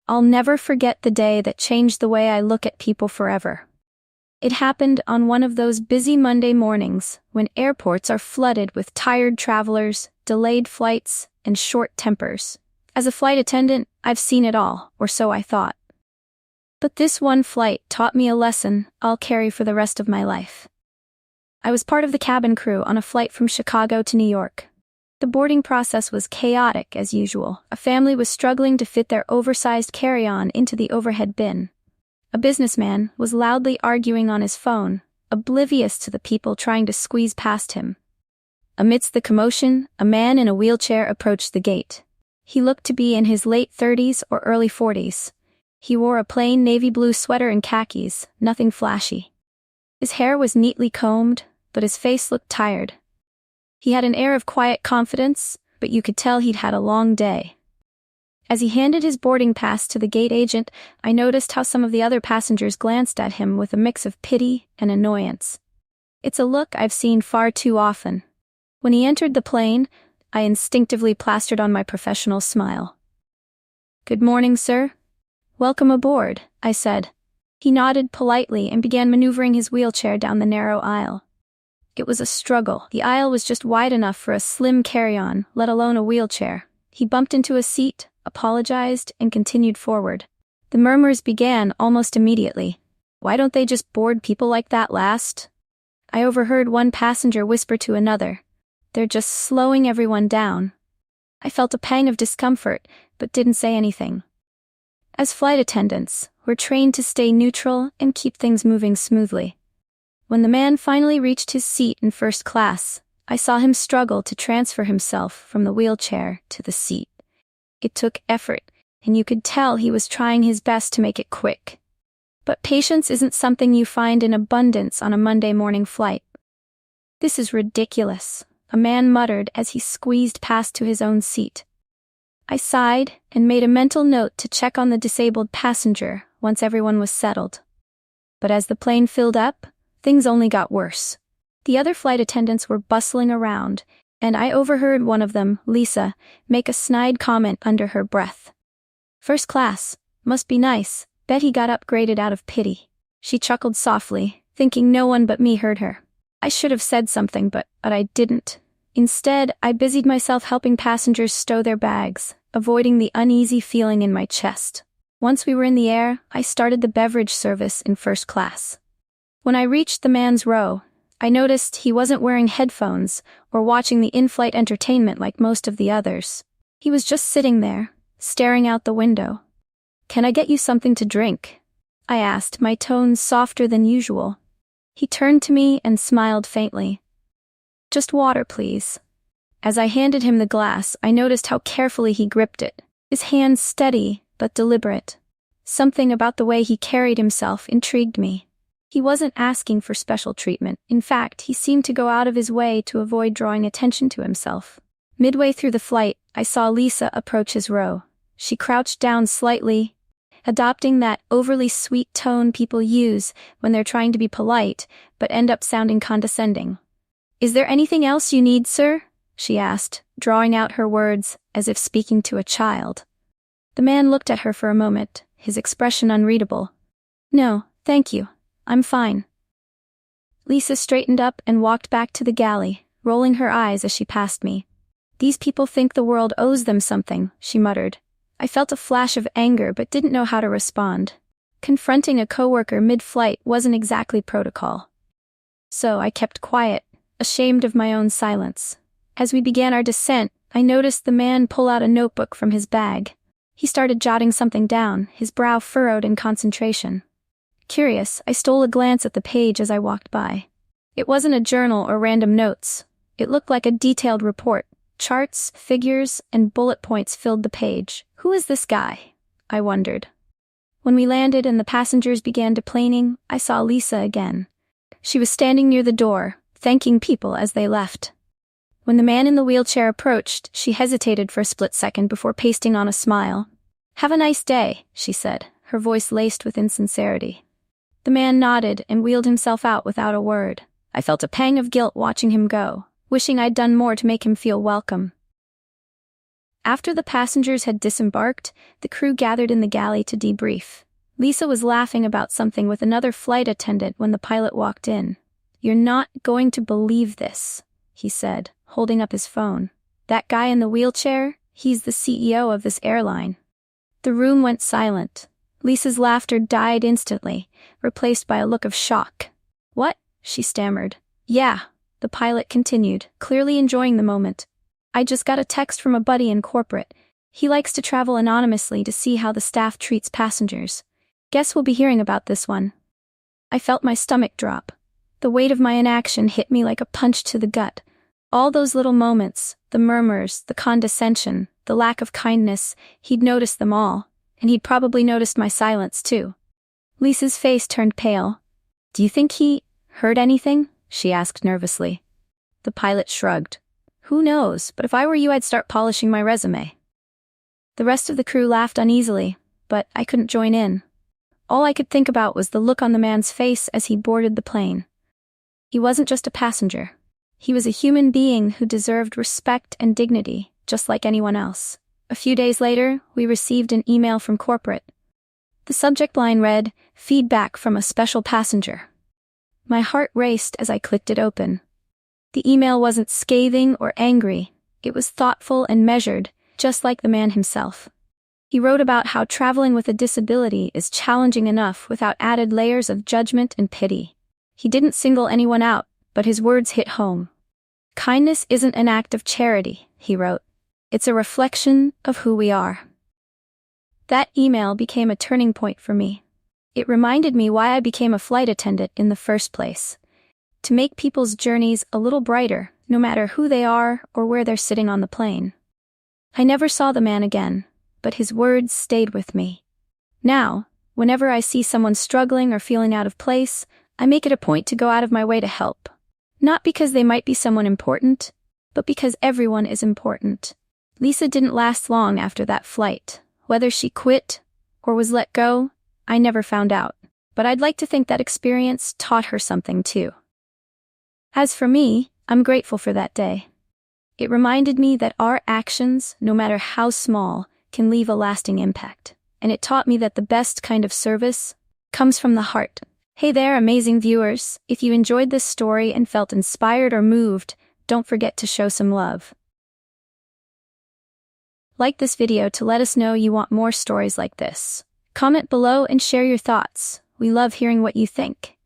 I'll never forget the day that changed the way I look at people forever. It happened on one of those busy Monday mornings when airports are flooded with tired travelers, delayed flights, and short tempers. As a flight attendant, I've seen it all, or so I thought. But this one flight taught me a lesson I'll carry for the rest of my life. I was part of the cabin crew on a flight from Chicago to New York. The boarding process was chaotic as usual. A family was struggling to fit their oversized carry-on into the overhead bin. A businessman was loudly arguing on his phone, oblivious to the people trying to squeeze past him. Amidst the commotion, a man in a wheelchair approached the gate. He looked to be in his late 30s or early 40s. He wore a plain navy blue sweater and khakis, nothing flashy. His hair was neatly combed, but his face looked tired. He had an air of quiet confidence, but you could tell he'd had a long day. As he handed his boarding pass to the gate agent, I noticed how some of the other passengers glanced at him with a mix of pity and annoyance. It's a look I've seen far too often. When he entered the plane, I instinctively plastered on my professional smile. "Good morning, sir. Welcome aboard," I said. He nodded politely and began maneuvering his wheelchair down the narrow aisle. It was a struggle. The aisle was just wide enough for a slim carry-on, let alone a wheelchair. He bumped into a seat, apologized, and continued forward. The murmurs began almost immediately. "Why don't they just board people like that last?" I overheard one passenger whisper to another. "They're just slowing everyone down." I felt a pang of discomfort, but didn't say anything. As flight attendants, we're trained to stay neutral and keep things moving smoothly. When the man finally reached his seat in first class, I saw him struggle to transfer himself from the wheelchair to the seat. It took effort, and you could tell he was trying his best to make it quick. But patience isn't something you find in abundance on a Monday morning flight. "This is ridiculous," a man muttered as he squeezed past to his own seat. I sighed and made a mental note to check on the disabled passenger once everyone was settled. But as the plane filled up, things only got worse. The other flight attendants were bustling around, and I overheard one of them, Lisa, make a snide comment under her breath. "First class, must be nice, bet he got upgraded out of pity." She chuckled softly, thinking no one but me heard her. I should have said something, but I didn't. Instead, I busied myself helping passengers stow their bags, avoiding the uneasy feeling in my chest. Once we were in the air, I started the beverage service in first class. When I reached the man's row, I noticed he wasn't wearing headphones or watching the in-flight entertainment like most of the others. He was just sitting there, staring out the window. "Can I get you something to drink?" I asked, my tone softer than usual. He turned to me and smiled faintly. "Just water, please." As I handed him the glass, I noticed how carefully he gripped it, his hands steady but deliberate. Something about the way he carried himself intrigued me. He wasn't asking for special treatment. In fact, he seemed to go out of his way to avoid drawing attention to himself. Midway through the flight, I saw Lisa approach his row. She crouched down slightly, adopting that overly sweet tone people use when they're trying to be polite, but end up sounding condescending. "Is there anything else you need, sir?" she asked, drawing out her words as if speaking to a child. The man looked at her for a moment, his expression unreadable. "No, thank you. I'm fine." Lisa straightened up and walked back to the galley, rolling her eyes as she passed me. "These people think the world owes them something," she muttered. I felt a flash of anger but didn't know how to respond. Confronting a coworker mid-flight wasn't exactly protocol. So I kept quiet, ashamed of my own silence. As we began our descent, I noticed the man pull out a notebook from his bag. He started jotting something down, his brow furrowed in concentration. Curious, I stole a glance at the page as I walked by. It wasn't a journal or random notes. It looked like a detailed report. Charts, figures, and bullet points filled the page. Who is this guy? I wondered. When we landed and the passengers began deplaning, I saw Lisa again. She was standing near the door, thanking people as they left. When the man in the wheelchair approached, she hesitated for a split second before pasting on a smile. "Have a nice day," she said, her voice laced with insincerity. The man nodded and wheeled himself out without a word. I felt a pang of guilt watching him go, wishing I'd done more to make him feel welcome. After the passengers had disembarked, the crew gathered in the galley to debrief. Lisa was laughing about something with another flight attendant when the pilot walked in. "You're not going to believe this," he said, holding up his phone. "That guy in the wheelchair, he's the CEO of this airline." The room went silent. Lisa's laughter died instantly, replaced by a look of shock. "What?" she stammered. "Yeah," the pilot continued, clearly enjoying the moment. "I just got a text from a buddy in corporate. He likes to travel anonymously to see how the staff treats passengers. Guess we'll be hearing about this one." I felt my stomach drop. The weight of my inaction hit me like a punch to the gut. All those little moments, the murmurs, the condescension, the lack of kindness, he'd noticed them all, and he'd probably noticed my silence too. Lisa's face turned pale. "Do you think he heard anything?" she asked nervously. The pilot shrugged. "Who knows, but if I were you I'd start polishing my resume." The rest of the crew laughed uneasily, but I couldn't join in. All I could think about was the look on the man's face as he boarded the plane. He wasn't just a passenger. He was a human being who deserved respect and dignity, just like anyone else. A few days later, we received an email from corporate. The subject line read, "Feedback from a special passenger." My heart raced as I clicked it open. The email wasn't scathing or angry. It was thoughtful and measured, just like the man himself. He wrote about how traveling with a disability is challenging enough without added layers of judgment and pity. He didn't single anyone out, but his words hit home. "Kindness isn't an act of charity," he wrote. "It's a reflection of who we are." That email became a turning point for me. It reminded me why I became a flight attendant in the first place. To make people's journeys a little brighter, no matter who they are or where they're sitting on the plane. I never saw the man again, but his words stayed with me. Now, whenever I see someone struggling or feeling out of place, I make it a point to go out of my way to help. Not because they might be someone important, but because everyone is important. Lisa didn't last long after that flight. Whether she quit or was let go, I never found out. But I'd like to think that experience taught her something too. As for me, I'm grateful for that day. It reminded me that our actions, no matter how small, can leave a lasting impact. And it taught me that the best kind of service comes from the heart. Hey there, amazing viewers. If you enjoyed this story and felt inspired or moved, don't forget to show some love. Like this video to let us know you want more stories like this. Comment below and share your thoughts. We love hearing what you think.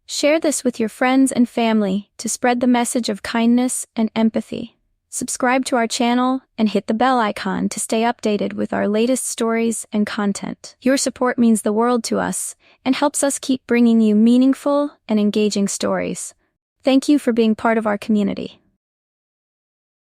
Share this with your friends and family to spread the message of kindness and empathy. Subscribe to our channel and hit the bell icon to stay updated with our latest stories and content. Your support means the world to us and helps us keep bringing you meaningful and engaging stories. Thank you for being part of our community.